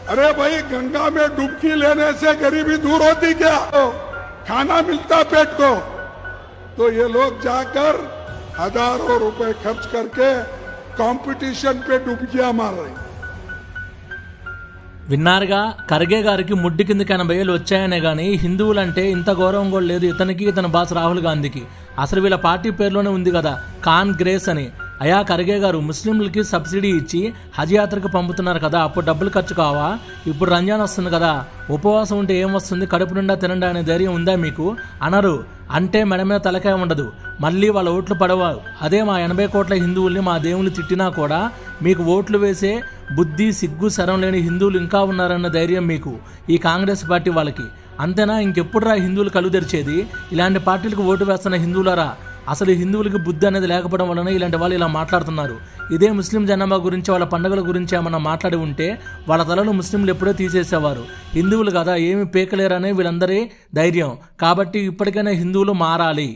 अरे भाई गंगा में डुबकी लेने से गरीबी दूर होती क्या? खाना मिलता पेट को। तो ये लोग जाकर हजारों रुपए खर्च करके कंपटीशन पे डुबकियां मार रहे। విన్నారుగా, ఖర్గే గారికి ముడ్డి కిందకి 80 వచ్చాయనే కానీ హిందువులంటే ఇంత గౌరవం కూడా లేదు ఇతనికి, ఇతని బాస్ రాహుల్ గాంధీకి. అసలు వీళ్ళ పార్టీ పేరులోనే ఉంది కదా కాంగ్రెస్ అని. అయా ఖర్గే గారు, ముస్లింలకి సబ్సిడీ ఇచ్చి హజ్ యాత్రకు పంపుతున్నారు కదా, అప్పుడు డబ్బులు ఖర్చు కావా? ఇప్పుడు రంజాన్ వస్తుంది కదా, ఉపవాసం ఉంటే ఏం వస్తుంది, కడుపు నిండా తినండి అనే ధైర్యం ఉందా మీకు? అనరు అంటే మెడ మీద తలకాయ ఉండదు, మళ్ళీ వాళ్ళ ఓట్లు పడవు. అదే మా 80 కోట్ల హిందువుల్ని మా దేవుని తిట్టినా కూడా మీకు ఓట్లు వేసే బుద్ధి సిగ్గు శరం లేని హిందువులు ఇంకా ఉన్నారన్న ధైర్యం మీకు ఈ కాంగ్రెస్ పార్టీ వాళ్ళకి. అంతేనా? ఇంకెప్పుడు హిందువులు కళ్ళు తెరిచేది? ఇలాంటి పార్టీలకు ఓటు వేస్తున్న హిందువులరా, అసలు హిందువులకి బుద్ధి అనేది లేకపోవడం వలన ఇలాంటి వాళ్ళు ఇలా మాట్లాడుతున్నారు. ఇదే ముస్లిం జనాభా గురించి, వాళ్ళ పండుగల గురించి ఏమన్నా మాట్లాడి ఉంటే వాళ్ళ తలలు ముస్లింలు ఎప్పుడో తీసేసేవారు. హిందువులు కదా, ఏమి పేకలేరనే వీళ్ళందరి ధైర్యం. కాబట్టి ఇప్పటికైనా హిందువులు మారాలి.